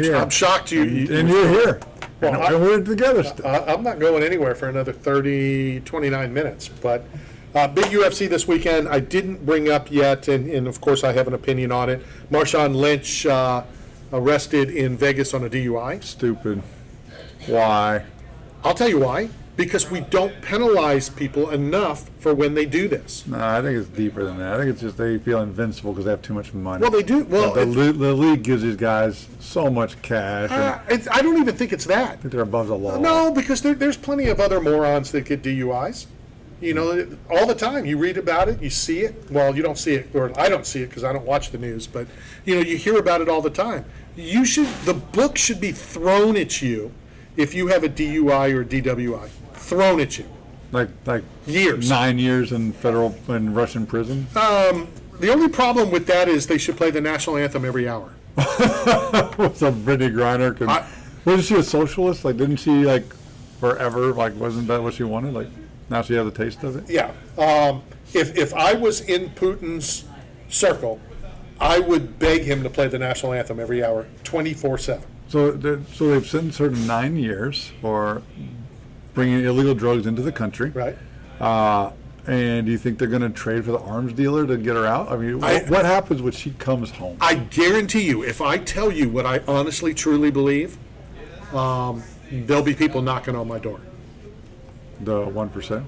Yeah. I'm shocked you. And you're here. Well, and we're together still. I'm not going anywhere for another 29 minutes. But big UFC this weekend. I didn't bring up yet, and of course I have an opinion on it. Marshawn Lynch arrested in Vegas on a DUI. Stupid. Why? I'll tell you why. Because we don't penalize people enough for when they do this. No, I think it's deeper than that. I think it's just they feel invincible because they have too much money. Well, they do. Well, the league gives these guys so much cash. I don't even think it's that. I think they're above the law. No, because there's plenty of other morons that get DUIs. You know, all the time. You read about it, you see it. Well, you don't see it, or I don't see it because I don't watch the news. But you know, you hear about it all the time. The book should be thrown at you if you have a DUI or a DWI. Thrown at you. Like years. 9 years in federal and Russian prison? The only problem with that is they should play the national anthem every hour. So Brittany Griner wasn't she a socialist? Like, didn't she, like, forever, like, wasn't that what she wanted? Like, now she has a taste of it? Yeah. If I was in Putin's circle, I would beg him to play the national anthem every hour, 24/7. So they've sentenced her to 9 years for bringing illegal drugs into the country. Right. And do you think they're going to trade for the arms dealer to get her out? I mean, what happens when she comes home? I guarantee you, if I tell you what I honestly, truly believe, there'll be people knocking on my door. The 1%?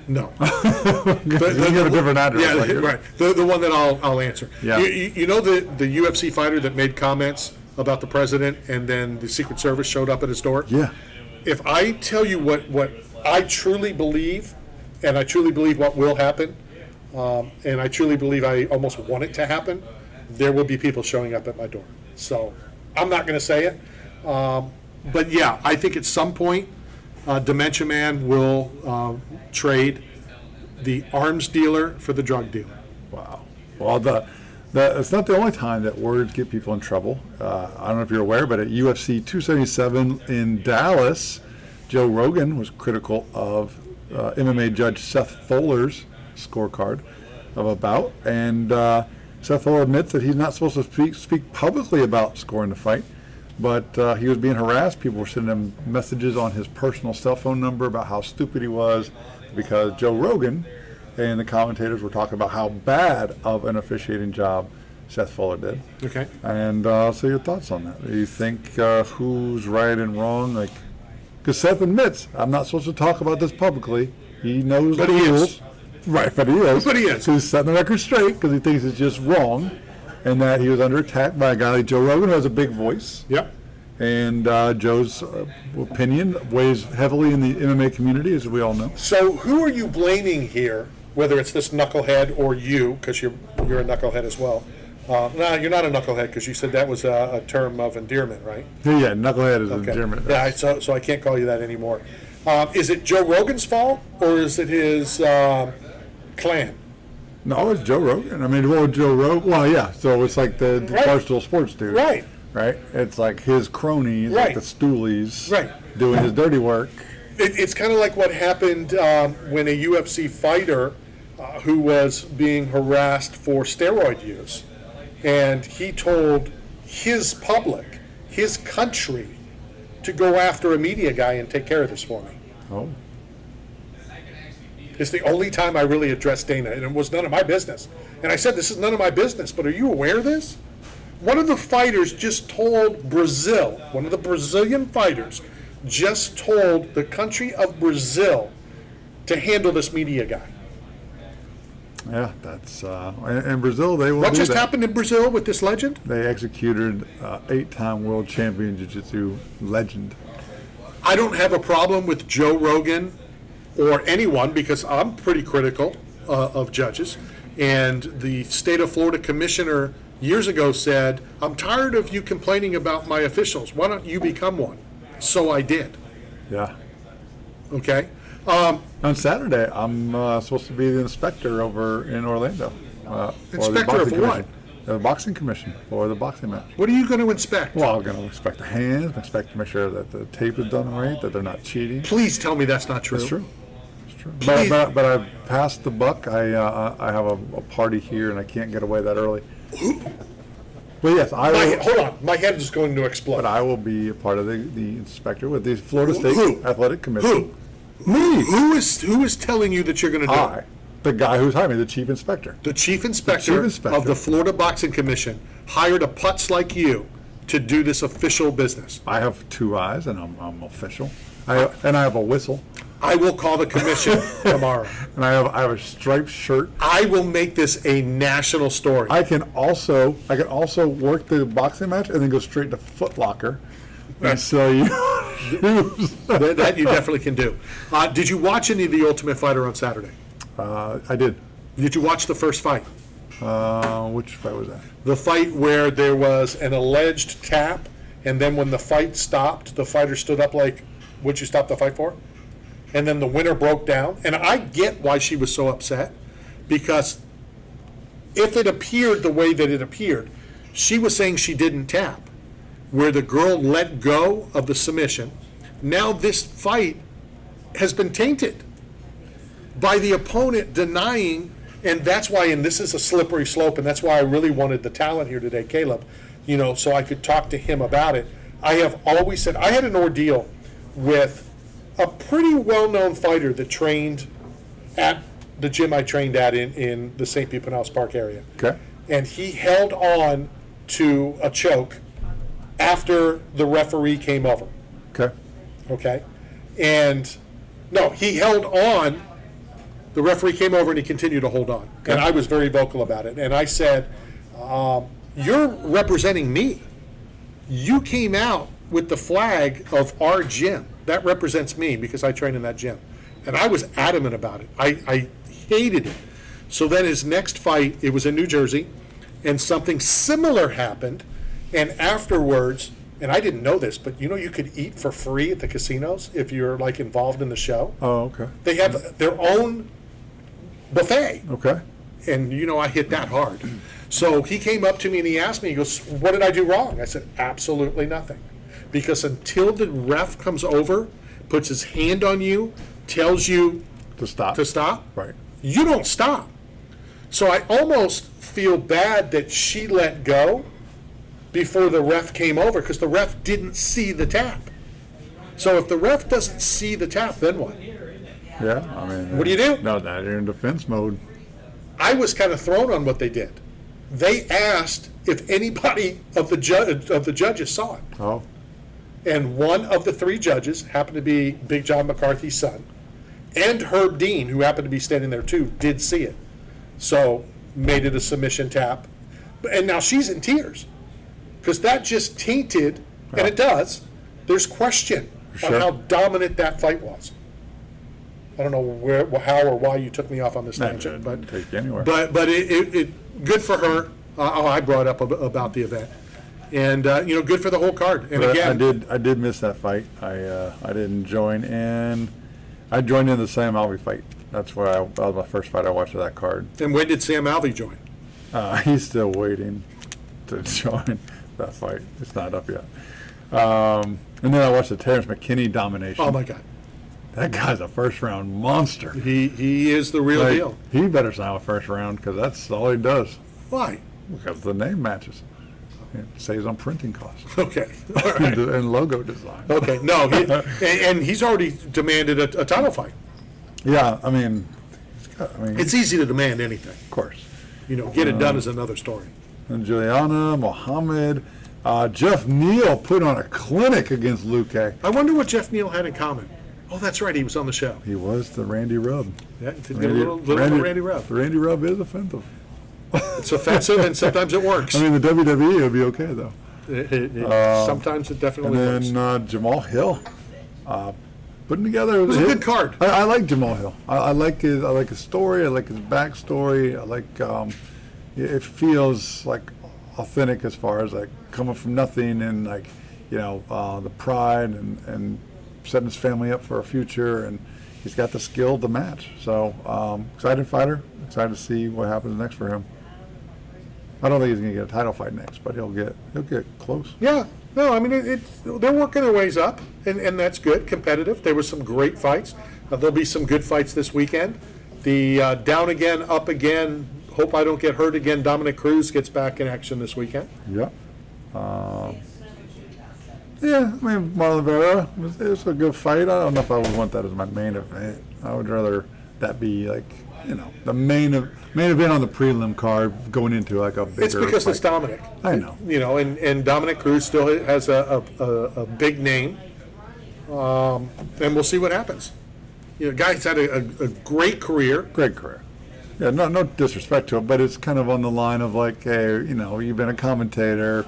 No. You have a different address. Yeah, like right. The one that I'll answer. Yeah. You know the UFC fighter that made comments about the president and then the Secret Service showed up at his door? Yeah. If I tell you what I truly believe, and I truly believe what will happen, and I truly believe I almost want it to happen, there will be people showing up at my door. So I'm not going to say it. But yeah, I think at some point, Dementia Man will trade the arms dealer for the drug dealer. Wow. Well, it's not the only time that words get people in trouble. I don't know if you're aware, but at UFC 277 in Dallas, Joe Rogan was critical of MMA judge Seth Fuller's scorecard of a bout. And Seth Fuller admits that he's not supposed to speak publicly about scoring the fight, but he was being harassed. People were sending him messages on his personal cell phone number about how stupid he was because Joe Rogan and the commentators were talking about how bad of an officiating job Seth Fuller did. Okay. And so your thoughts on that? Do you think who's right and wrong? Like, because Seth admits, I'm not supposed to talk about this publicly. He knows the rules. Right, but he is. But he is. So he's setting the record straight because he thinks it's just wrong and that he was under attack by a guy like Joe Rogan who has a big voice. Yep. And Joe's opinion weighs heavily in the MMA community, as we all know. So who are you blaming here, whether it's this knucklehead or you, because you're a knucklehead as well? No, you're not a knucklehead because you said that was a term of endearment, right? Yeah, knucklehead is Okay. endearment. Yeah, so I can't call you that anymore. Is it Joe Rogan's fault or is it his clan? No, it's Joe Rogan. I mean, Joe Rogan. Well, yeah. So it's like the Right. Barstool Sports dude. Right. Right. It's like his cronies, Right. like the stoolies, Right. doing his dirty work. It's kind of like what happened when a UFC fighter who was being harassed for steroid use, and he told his public, his country, to go after a media guy and take care of this for me. Oh. It's the only time I really addressed Dana, and it was none of my business. And I said, this is none of my business, but are you aware of this? One of the fighters just told Brazil, one of the Brazilian fighters, just told the country of Brazil to handle this media guy. Yeah, that's in Brazil they will What do just that. happened in Brazil with this legend? They executed 8-time world champion jiu-jitsu legend. I don't have a problem with Joe Rogan or anyone because I'm pretty critical of judges. And the state of Florida commissioner years ago said, I'm tired of you complaining about my officials. Why don't you become one? So I did. Yeah. Okay. On Saturday, I'm supposed to be the inspector over in Orlando. Inspector of what? The boxing commission for the boxing match. What are you going to inspect? Well, I'm going to inspect the hands, inspect to make sure that the tape is done right, that they're not cheating. Please tell me that's not true. It's true. It's true. But I passed the buck. I have a party here, and I can't get away that early. Well, yes, I will. Hold on, my head is going to explode. But I will be a part of the inspector with the Florida State Who? Athletic Commission. Who? Me. Who is telling you that you're going to do it? The guy who's hired me, the chief inspector. The chief inspector of the Florida Boxing Commission hired a putz like you to do this official business. I have 2 eyes, and I'm official. I have a whistle, I will call the commission tomorrow. and I have a striped shirt. I will make this a national story. I can also work the boxing match and then go straight to Foot Locker and sell you shoes. That you definitely can do. Did you watch any of The Ultimate Fighter on Saturday? I did. Did you watch the first fight? Which fight was that? The fight where there was an alleged tap, and then when the fight stopped, the fighter stood up like, "What'd you stop the fight for?" And then the winner broke down. And I get why she was so upset, because if it appeared the way that it appeared, she was saying she didn't tap, where the girl let go of the submission. Now this fight has been tainted by the opponent denying, and that's why, and this is a slippery slope, and that's why I really wanted the talent here today, Caleb, so I could talk to him about it. I have always said, I had an ordeal with a pretty well-known fighter that trained at the gym I trained at in the St. Pete Pinellas Park area. Okay. And he held on to a choke after the referee came over. Okay. Okay? And no, he held on. The referee came over and he continued to hold on. Okay. And I was very vocal about it. And I said, you're representing me. You came out with the flag of our gym. That represents me because I train in that gym. And I was adamant about it. I hated it. So then his next fight, it was in New Jersey, and something similar happened. And afterwards, and I didn't know this, but you could eat for free at the casinos if you're like involved in the show. Oh, okay. They have their own buffet. Okay. And I hit that hard. So he came up to me and he asked me, he goes, "What did I do wrong?" I said, "Absolutely nothing." Because until the ref comes over, puts his hand on you, tells you To stop. Right. you don't stop. So I almost feel bad that she let go before the ref came over, because the ref didn't see the tap. So if the ref doesn't see the tap, then what? Yeah. I mean. What do you do? No, that you're in defense mode. I was kind of thrown on what they did. They asked if anybody of the judges saw it. Oh. And one of the 3 judges happened to be Big John McCarthy's son, and Herb Dean, who happened to be standing there too, did see it. So made it a submission tap. And now she's in tears, because that just tainted, and it does, there's question Sure. on how dominant that fight was. I don't know how or why you took me off on this tangent, but Take you anywhere. but it good for her. I brought up about the event, and good for the whole card. And But again, I did miss that fight. I didn't join in. I joined in the Sam Alby fight. That was my first fight I watched of that card. and when did Sam Alvey join? He's still waiting to join that fight. It's not up yet. And then I watched the Terrence McKinney domination. Oh my God, That guy's a first round monster. he is the real deal. He better sign a first round, because that's all he does. Why? Because the name matches. It saves on printing costs Okay, all right. and logo design. Okay, no, and he's already demanded a title fight. Yeah, I mean, It's easy to demand anything. of course. Get it done is another story. And Juliana, Muhammad, Jeff Neal put on a clinic against Luque. I wonder what Jeff Neal had in common. Oh, that's right, he was on the show. He was the Randy Rub. Yeah, he did a little Randy Rub. The Randy Rub is offensive. It's offensive, and sometimes it works. I mean, the WWE would be okay, though. Sometimes it definitely works. And then Jamal Hill, putting together. It was a good card. I like Jamal Hill. I like his story. I like his backstory. I like it feels like authentic, as far as like coming from nothing, and like the pride and setting his family up for a future, and he's got the skill to match. So excited fighter. Excited to see what happens next for him. I don't think he's going to get a title fight next, but he'll get close. Yeah, no, I mean they're working their ways up, and that's good. Competitive. There were some great fights. There'll be some good fights this weekend. The down again, up again hope I don't get hurt again. Dominick Cruz gets back in action this weekend. Yeah. Yeah, I mean, Marlon Vera, it was a good fight. I don't know if I would want that as my main event. I would rather that be like, the main event on the prelim card going into like a bigger It's because fight. it's Dominick. I know. And Dominick Cruz still has a big name. And we'll see what happens. Guy's had a great career. Great career. Yeah, no disrespect to it, but it's kind of on the line of like, hey, you've been a commentator,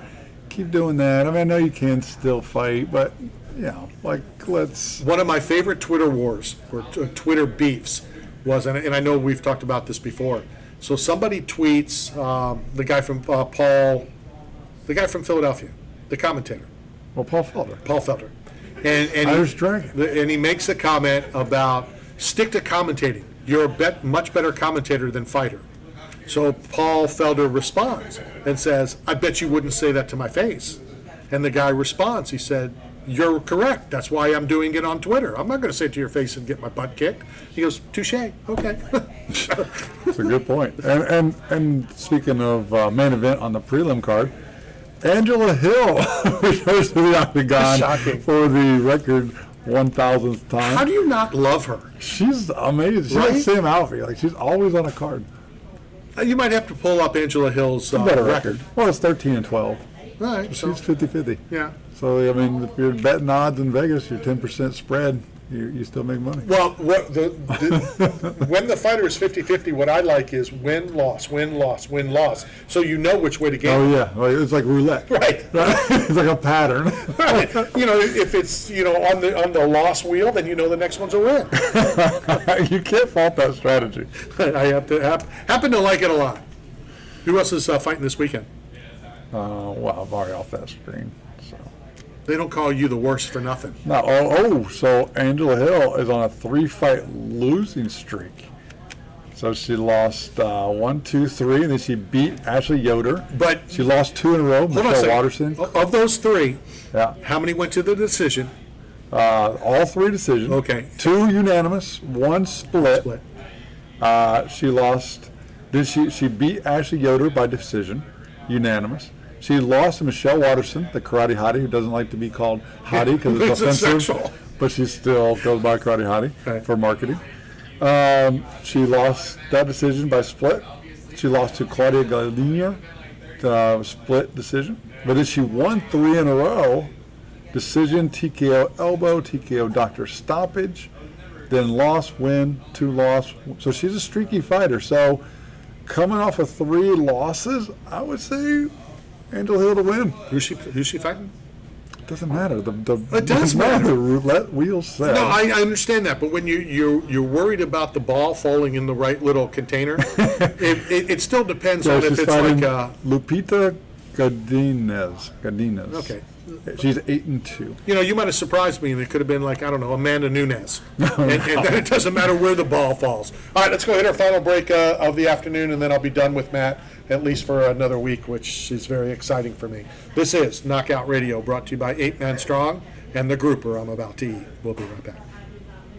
keep doing that. I mean, I know you can still fight, but let's. One of my favorite Twitter wars or Twitter beefs was, and I know we've talked about this before. So somebody tweets the guy from the guy from Philadelphia, the commentator. Well, Paul Felder. And Irish Dragon. And he makes a comment about stick to commentating. You're a much better commentator than fighter. So Paul Felder responds and says, I bet you wouldn't say that to my face. And the guy responds, he said, you're correct. That's why I'm doing it on Twitter. I'm not going to say it to your face and get my butt kicked. He goes, touche. Okay. That's a good point. And speaking of main event on the prelim card, Angela Hill returns to the octagon Shocking. for the record 1,000th time. How do you not love her? She's amazing. She's Right? like Sam Alfie. Like, she's always on a card. You might have to pull up Angela Hill's Better record. Well, it's 13-12. All right. She's So, 50-50. yeah. So, I mean, if you're betting odds in Vegas, your 10% spread, you still make money. Well, when the fighter is 50-50, what I like is win, loss, win, loss, win, loss. So you know which way to game. Oh, yeah. Well, it's like roulette. Right. It's like a pattern. Right. If it's on the loss wheel, then the next one's a win. You can't fault that strategy. I happen to like it a lot. Who else is fighting this weekend? Well, I'm already off that screen. So. They don't call you the worst for nothing. No, so Angela Hill is on a 3-fight losing streak. So she lost 1, 2, 3, and then she beat Ashley Yoder. But She lost 2 in a row. hold on a Michelle second. Watterson. Of those three, Yeah. how many went to the decision? All 3 decisions. Okay. 2 unanimous, 1 split. Split. She lost. She beat Ashley Yoder by decision, unanimous. She lost to Michelle Watterson, the karate hottie, who doesn't like to be called hottie because it's It's offensive, sexual. but she still goes by karate hottie Right. for marketing. She lost that decision by split. She lost to Claudia Gladimir, split decision. But then she won 3 in a row, decision, TKO elbow, TKO doctor stoppage, then loss, win, 2 loss. So she's a streaky fighter. So coming off of 3 losses, I would say Angela Hill to win. Who's she fighting? It doesn't matter. It does matter. The roulette wheel says. No, I understand that, but when you're worried about the ball falling in the right little container, it still depends So on if she's it's fighting like Lupita Godinez. okay. She's 8-2. You might have surprised me, and it could have been like, I don't know, Amanda Nunes. And then it doesn't matter where the ball falls. All right, let's go hit our final break of the afternoon, and then I'll be done with Matt, at least for another week, which is very exciting for me. This is Knockout Radio, brought to you by 8 Man Strong and the grouper I'm about to eat. We'll be right back.